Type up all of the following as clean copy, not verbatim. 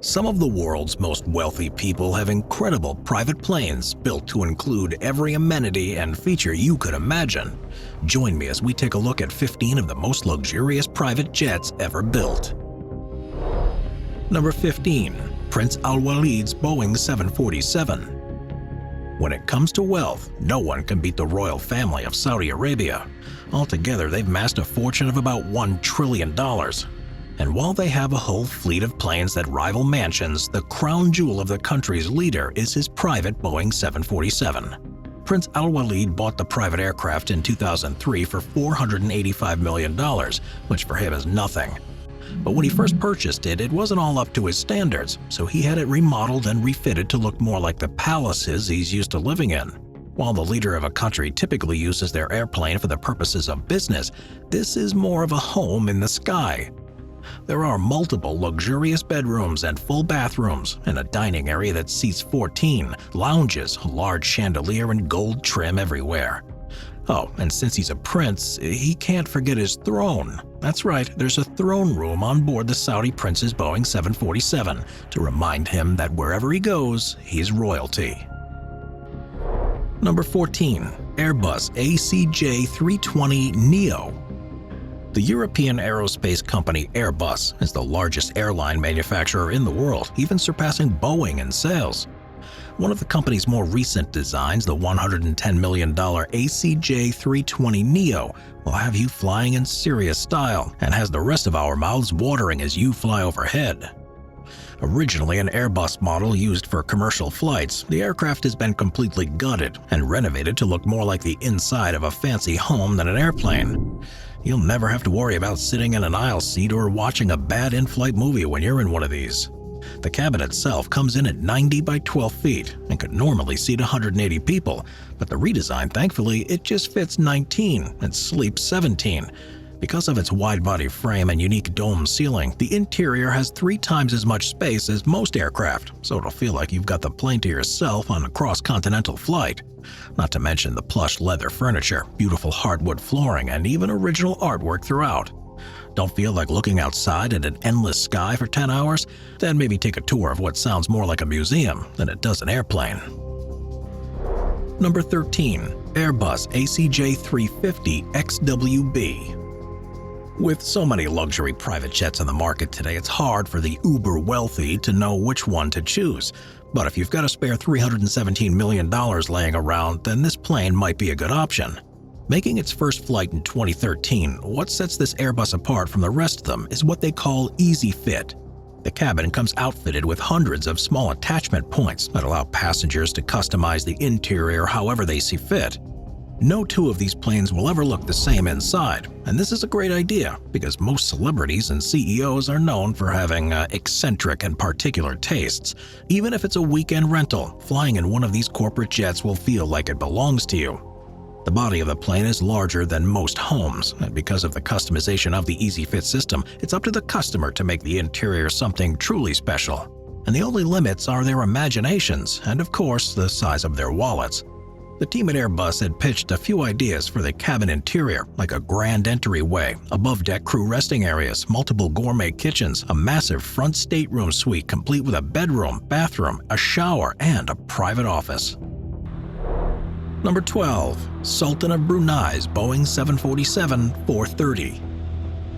Some of the world's most wealthy people have incredible private planes built to include every amenity and feature you could imagine. Join me as we take a look at 15 of the most luxurious private jets ever built. Number 15. Prince AlWaleeds Boeing 747. When it comes to wealth, no one can beat the royal family of Saudi Arabia. Altogether, they've amassed a fortune of about $1 trillion. And while they have a whole fleet of planes that rival mansions, the crown jewel of the country's leader is his private Boeing 747. Prince AlWaleed bought the private aircraft in 2003 for $485 million, which for him is nothing. But when he first purchased it, it wasn't all up to his standards, so he had it remodeled and refitted to look more like the palaces he's used to living in. While the leader of a country typically uses their airplane for the purposes of business, this is more of a home in the sky. There are multiple luxurious bedrooms and full bathrooms, and a dining area that seats 14, lounges, a large chandelier, and gold trim everywhere. Oh, and since he's a prince, he can't forget his throne. That's right, there's a throne room on board the Saudi prince's Boeing 747 to remind him that wherever he goes, he's royalty. Number 14. Airbus ACJ320 Neo. The European aerospace company Airbus is the largest airline manufacturer in the world, even surpassing Boeing in sales. One of the company's more recent designs, the $110 million ACJ320 Neo, will have you flying in serious style and has the rest of our mouths watering as you fly overhead. Originally an Airbus model used for commercial flights, the aircraft has been completely gutted and renovated to look more like the inside of a fancy home than an airplane. You'll never have to worry about sitting in an aisle seat or watching a bad in-flight movie when you're in one of these. The cabin itself comes in at 90 by 12 feet and could normally seat 180 people, but the redesign, thankfully, it just fits 19 and sleeps 17. Because of its wide-body frame and unique dome ceiling, the interior has 3 times as much space as most aircraft, so it'll feel like you've got the plane to yourself on a cross-continental flight. Not to mention the plush leather furniture, beautiful hardwood flooring, and even original artwork throughout. Don't feel like looking outside at an endless sky for 10 hours? Then maybe take a tour of what sounds more like a museum than it does an airplane. Number 13. Airbus ACJ350XWB. With so many luxury private jets on the market today, it's hard for the uber-wealthy to know which one to choose. But if you've got a spare $317 million laying around, then this plane might be a good option. Making its first flight in 2013, what sets this Airbus apart from the rest of them is what they call Easy Fit. The cabin comes outfitted with hundreds of small attachment points that allow passengers to customize the interior however they see fit. No two of these planes will ever look the same inside, and this is a great idea because most celebrities and CEOs are known for having eccentric and particular tastes. Even if it's a weekend rental, flying in one of these corporate jets will feel like it belongs to you. The body of the plane is larger than most homes, and because of the customization of the Easy Fit system, it's up to the customer to make the interior something truly special. And the only limits are their imaginations and, of course, the size of their wallets. The team at Airbus had pitched a few ideas for the cabin interior, like a grand entryway, above-deck crew resting areas, multiple gourmet kitchens, a massive front stateroom suite complete with a bedroom, bathroom, a shower, and a private office. Number 12. Sultan of Brunei's Boeing 747-430.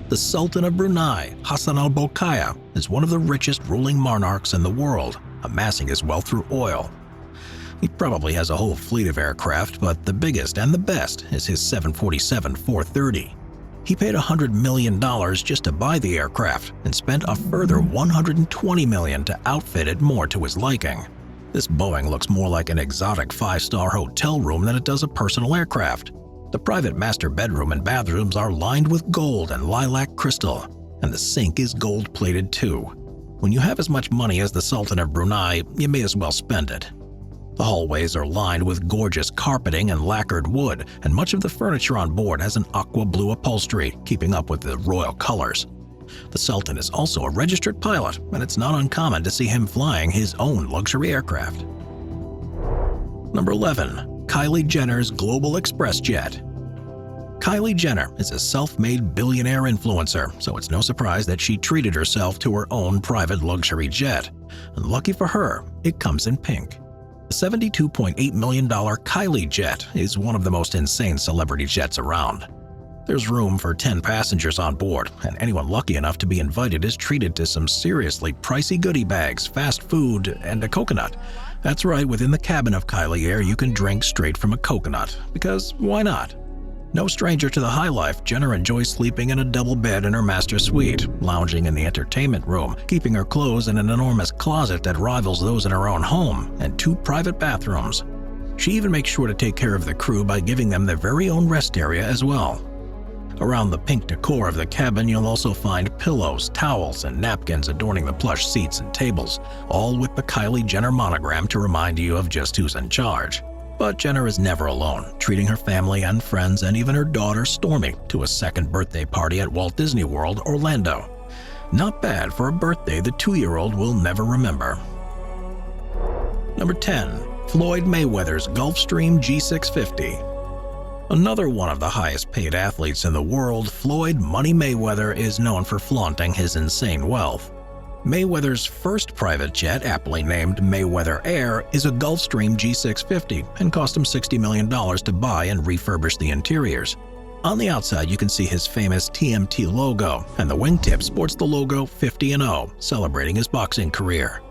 The Sultan of Brunei, Hassan al-Bolkiah, is one of the richest ruling monarchs in the world, amassing his wealth through oil. He probably has a whole fleet of aircraft, but the biggest and the best is his 747-430. He paid $100 million just to buy the aircraft and spent a further $120 million to outfit it more to his liking. This Boeing looks more like an exotic 5-star hotel room than it does a personal aircraft. The private master bedroom and bathrooms are lined with gold and lilac crystal, and the sink is gold-plated too. When you have as much money as the Sultan of Brunei, you may as well spend it. The hallways are lined with gorgeous carpeting and lacquered wood, and much of the furniture on board has an aqua blue upholstery, keeping up with the royal colors. The Sultan is also a registered pilot, and it's not uncommon to see him flying his own luxury aircraft. Number 11. Kylie Jenner's Global Express Jet. Kylie Jenner is a self-made billionaire influencer, so it's no surprise that she treated herself to her own private luxury jet. And lucky for her, it comes in pink. The $72.8 million Kylie jet is one of the most insane celebrity jets around. There's room for 10 passengers on board, and anyone lucky enough to be invited is treated to some seriously pricey goodie bags, fast food, and a coconut. That's right, within the cabin of Kylie Air, you can drink straight from a coconut, because why not? No stranger to the high life, Jenner enjoys sleeping in a double bed in her master suite, lounging in the entertainment room, keeping her clothes in an enormous closet that rivals those in her own home, and 2 private bathrooms. She even makes sure to take care of the crew by giving them their very own rest area as well. Around the pink decor of the cabin, you'll also find pillows, towels, and napkins adorning the plush seats and tables, all with the Kylie Jenner monogram to remind you of just who's in charge. But Jenner is never alone, treating her family and friends and even her daughter Stormy to a second birthday party at Walt Disney World, Orlando. Not bad for a birthday the 2-year-old will never remember. Number 10. Floyd Mayweather's Gulfstream G650. Another one of the highest paid athletes in the world, Floyd "Money" Mayweather is known for flaunting his insane wealth. Mayweather's first private jet, aptly named Mayweather Air, is a Gulfstream G650 and cost him $60 million to buy and refurbish the interiors. On the outside, you can see his famous TMT logo, and the wingtip sports the logo 50-0, celebrating his boxing career.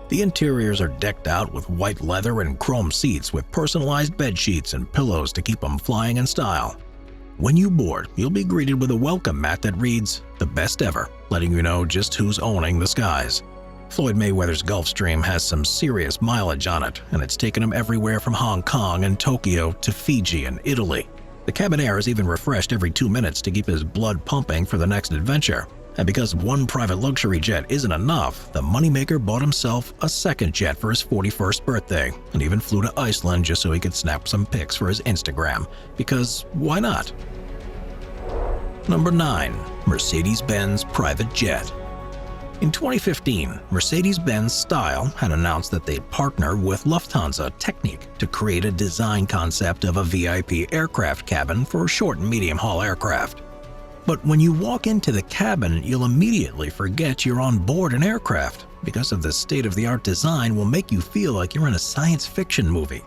The interiors are decked out with white leather and chrome seats with personalized bed sheets and pillows to keep them flying in style. When you board, you'll be greeted with a welcome mat that reads, "The best ever," letting you know just who's owning the skies. Floyd Mayweather's Gulfstream has some serious mileage on it, and it's taken him everywhere from Hong Kong and Tokyo to Fiji and Italy. The cabin air is even refreshed every 2 minutes to keep his blood pumping for the next adventure. And because one private luxury jet isn't enough, the moneymaker bought himself a second jet for his 41st birthday and even flew to Iceland just so he could snap some pics for his Instagram. Because why not? Number 9. Mercedes-Benz Private Jet. In 2015, Mercedes-Benz Style had announced that they'd partner with Lufthansa Technik to create a design concept of a VIP aircraft cabin for short and medium-haul aircraft. But when you walk into the cabin, you'll immediately forget you're on board an aircraft because of the state-of-the-art design will make you feel like you're in a science fiction movie.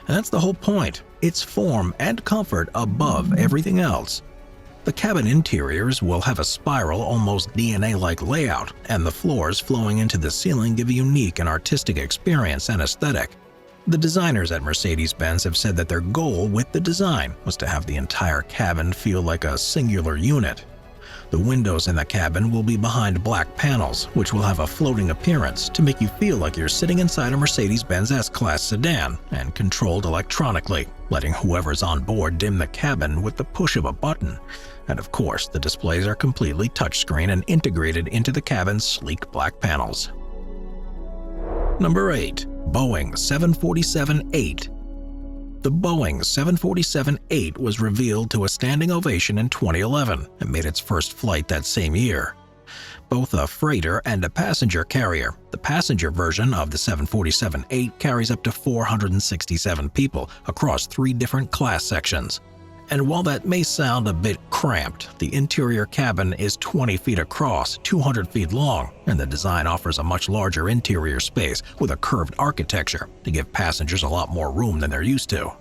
And that's the whole point. It's form and comfort above everything else. The cabin interiors will have a spiral, almost DNA-like layout, and the floors flowing into the ceiling give a unique and artistic experience and aesthetic. The designers at Mercedes-Benz have said that their goal with the design was to have the entire cabin feel like a singular unit. The windows in the cabin will be behind black panels, which will have a floating appearance to make you feel like you're sitting inside a Mercedes-Benz S-Class sedan and controlled electronically, letting whoever's on board dim the cabin with the push of a button. And of course, the displays are completely touchscreen and integrated into the cabin's sleek black panels. Number 8. Boeing 747-8. The Boeing 747-8 was revealed to a standing ovation in 2011 and made its first flight that same year. Both a freighter and a passenger carrier, the passenger version of the 747-8 carries up to 467 people across 3 different class sections. And while that may sound a bit cramped, the interior cabin is 20 feet across, 200 feet long, and the design offers a much larger interior space with a curved architecture to give passengers a lot more room than they're used to.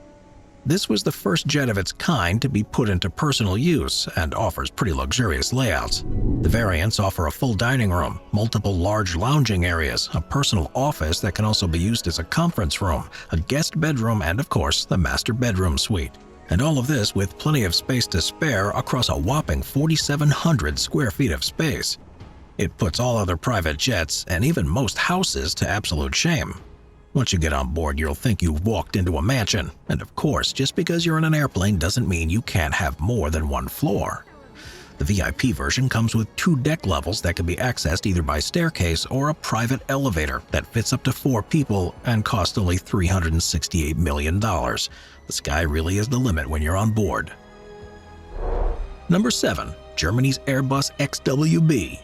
This was the first jet of its kind to be put into personal use and offers pretty luxurious layouts. The variants offer a full dining room, multiple large lounging areas, a personal office that can also be used as a conference room, a guest bedroom, and of course, the master bedroom suite. And all of this with plenty of space to spare across a whopping 4,700 square feet of space. It puts all other private jets and even most houses to absolute shame. Once you get on board, you'll think you've walked into a mansion. And of course, just because you're in an airplane doesn't mean you can't have more than one floor. The VIP version comes with 2 deck levels that can be accessed either by staircase or a private elevator that fits up to 4 people and costs only $368 million. The sky really is the limit when you're on board. Number 7. Germany's Airbus XWB.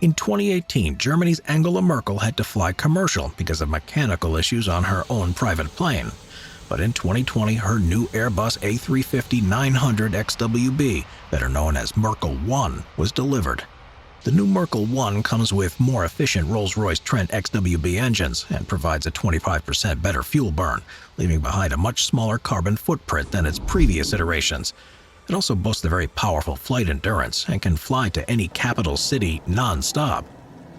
In 2018, Germany's Angela Merkel had to fly commercial because of mechanical issues on her own private plane. But in 2020, her new Airbus A350-900 XWB, better known as Merkel 1, was delivered. The new Merkel 1 comes with more efficient Rolls-Royce Trent XWB engines and provides a 25% better fuel burn, leaving behind a much smaller carbon footprint than its previous iterations. It also boasts a very powerful flight endurance and can fly to any capital city non-stop.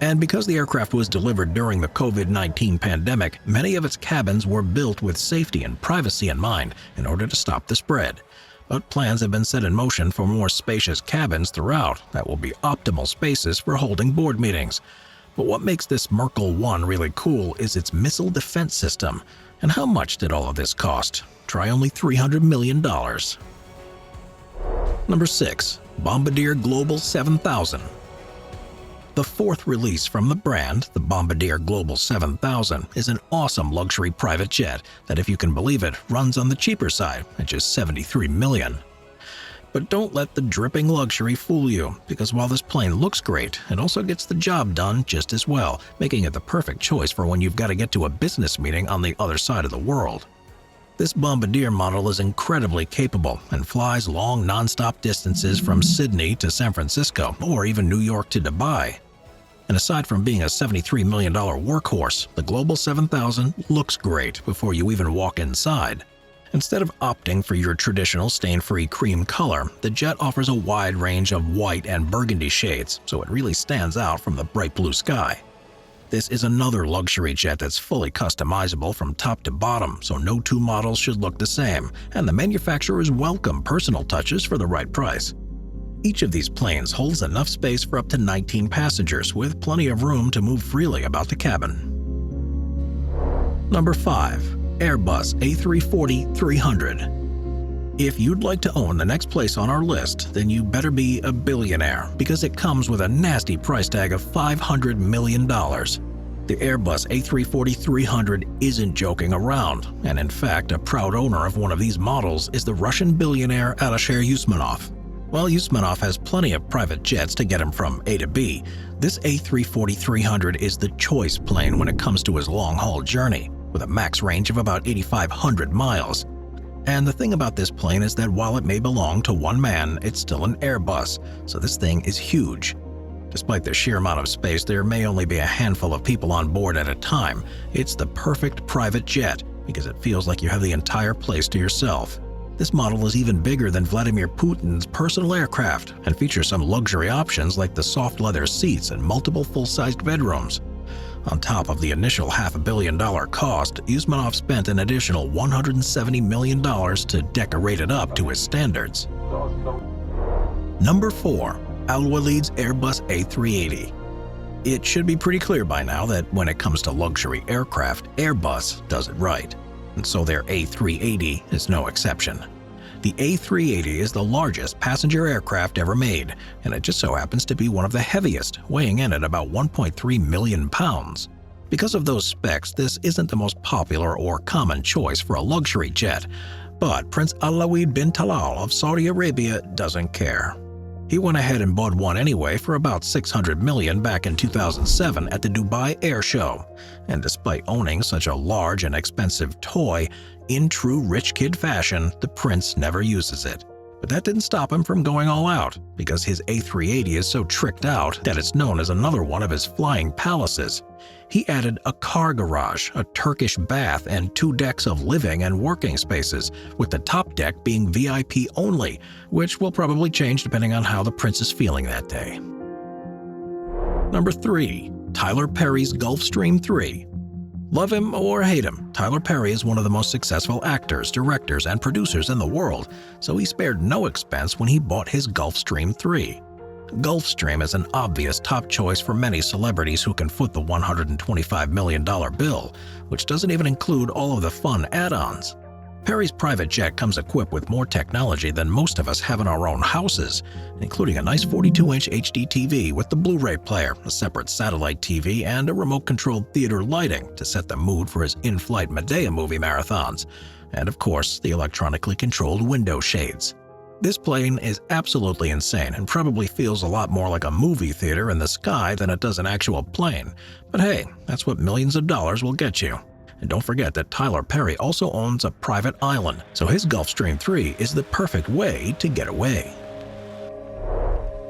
And because the aircraft was delivered during the COVID-19 pandemic, many of its cabins were built with safety and privacy in mind in order to stop the spread. But plans have been set in motion for more spacious cabins throughout that will be optimal spaces for holding board meetings. But what makes this Merkel 1 really cool is its missile defense system. And how much did all of this cost? Try only $300 million. Number 6. Bombardier Global 7000. The fourth release from the brand, the Bombardier Global 7000, is an awesome luxury private jet that, if you can believe it, runs on the cheaper side at just $73 million. But don't let the dripping luxury fool you, because while this plane looks great, it also gets the job done just as well, making it the perfect choice for when you've got to get to a business meeting on the other side of the world. This Bombardier model is incredibly capable and flies long non-stop distances from Sydney to San Francisco or even New York to Dubai. And aside from being a $73 million workhorse, the Global 7000 looks great before you even walk inside. Instead of opting for your traditional stain-free cream color, the jet offers a wide range of white and burgundy shades, so it really stands out from the bright blue sky. This is another luxury jet that's fully customizable from top to bottom, so no two models should look the same, and the manufacturers welcome personal touches for the right price. Each of these planes holds enough space for up to 19 passengers, with plenty of room to move freely about the cabin. Number 5. Airbus A380-300. If you'd like to own the next place on our list, then you better be a billionaire, because it comes with a nasty price tag of $500 million. The Airbus A340-300 isn't joking around, and in fact, a proud owner of one of these models is the Russian billionaire Alisher Usmanov. While Usmanov has plenty of private jets to get him from A to B, this A340-300 is the choice plane when it comes to his long-haul journey, with a max range of about 8,500 miles. And the thing about this plane is that while it may belong to one man, it's still an Airbus, so this thing is huge. Despite the sheer amount of space, there may only be a handful of people on board at a time. It's the perfect private jet because it feels like you have the entire place to yourself. This model is even bigger than Vladimir Putin's personal aircraft and features some luxury options like the soft leather seats and multiple full-sized bedrooms. On top of the initial $500 million cost, Usmanov spent an additional $170 million to decorate it up to his standards. Number 4. AlWaleeds Airbus A380. It should be pretty clear by now that when it comes to luxury aircraft, Airbus does it right. And so their A380 is no exception. The A380 is the largest passenger aircraft ever made, and it just so happens to be one of the heaviest, weighing in at about 1.3 million pounds. Because of those specs, this isn't the most popular or common choice for a luxury jet, but Prince Alawid bin Talal of Saudi Arabia doesn't care. He went ahead and bought one anyway for about $600 million back in 2007 at the Dubai Air Show. And despite owning such a large and expensive toy, in true rich kid fashion, the prince never uses it. But that didn't stop him from going all out, because his A380 is so tricked out that it's known as another one of his flying palaces. He added a car garage, a Turkish bath, and 2 decks of living and working spaces, with the top deck being VIP only, which will probably change depending on how the prince is feeling that day. Number 3. Tyler Perry's Gulfstream 3. Love him or hate him, Tyler Perry is one of the most successful actors, directors, and producers in the world, so he spared no expense when he bought his Gulfstream 3. Gulfstream is an obvious top choice for many celebrities who can foot the $125 million bill, which doesn't even include all of the fun add-ons. Perry's private jet comes equipped with more technology than most of us have in our own houses, including a nice 42-inch HD TV with the Blu-ray player, a separate satellite TV, and a remote-controlled theater lighting to set the mood for his in-flight Medea movie marathons, and of course, the electronically controlled window shades. This plane is absolutely insane and probably feels a lot more like a movie theater in the sky than it does an actual plane, but hey, that's what millions of dollars will get you. And don't forget that Tyler Perry also owns a private island, so his Gulfstream 3 is the perfect way to get away.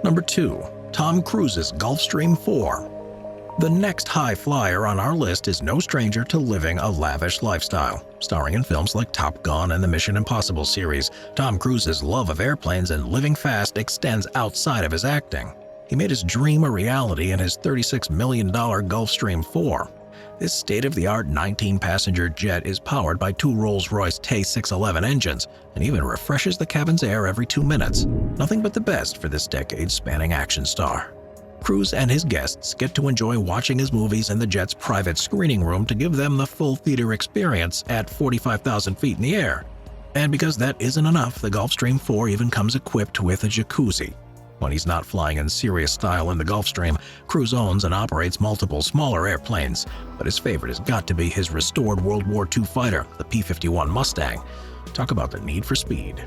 Number 2. Tom Cruise's Gulfstream 4. The next high flyer on our list is no stranger to living a lavish lifestyle. Starring in films like Top Gun and the Mission Impossible series, Tom Cruise's love of airplanes and living fast extends outside of his acting. He made his dream a reality in his $36 million Gulfstream 4. This state-of-the-art 19-passenger jet is powered by two Rolls-Royce T611 engines and even refreshes the cabin's air every 2 minutes. Nothing but the best for this decade-spanning action star. Cruise and his guests get to enjoy watching his movies in the jet's private screening room to give them the full theater experience at 45,000 feet in the air. And because that isn't enough, the Gulfstream 4 even comes equipped with a jacuzzi. When he's not flying in serious style in the Gulfstream, Cruise owns and operates multiple smaller airplanes, but his favorite has got to be his restored World War II fighter, the P-51 Mustang. Talk about the need for speed.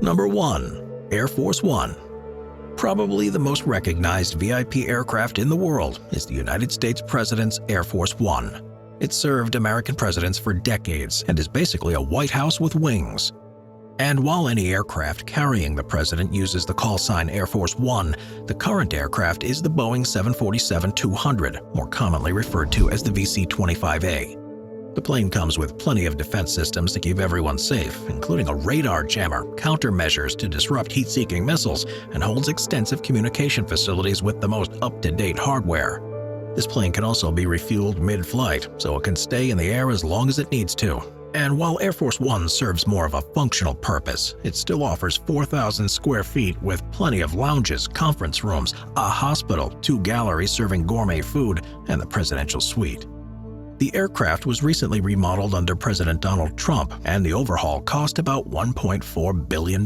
Number 1. Air Force One. Probably the most recognized VIP aircraft in the world is the United States President's Air Force One. It served American presidents for decades and is basically a White House with wings. And while any aircraft carrying the president uses the call sign Air Force One, the current aircraft is the Boeing 747-200, more commonly referred to as the VC-25A. The plane comes with plenty of defense systems to keep everyone safe, including a radar jammer, countermeasures to disrupt heat-seeking missiles, and holds extensive communication facilities with the most up-to-date hardware. This plane can also be refueled mid-flight, so it can stay in the air as long as it needs to. And while Air Force One serves more of a functional purpose, it still offers 4,000 square feet with plenty of lounges, conference rooms, a hospital, 2 galleries serving gourmet food, and the presidential suite. The aircraft was recently remodeled under President Donald Trump, and the overhaul cost about $1.4 billion.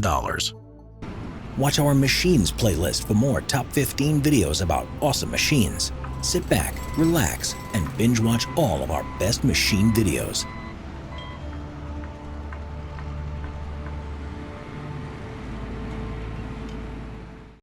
Watch our Machines playlist for more top 15 videos about awesome machines. Sit back, relax, and binge watch all of our best machine videos.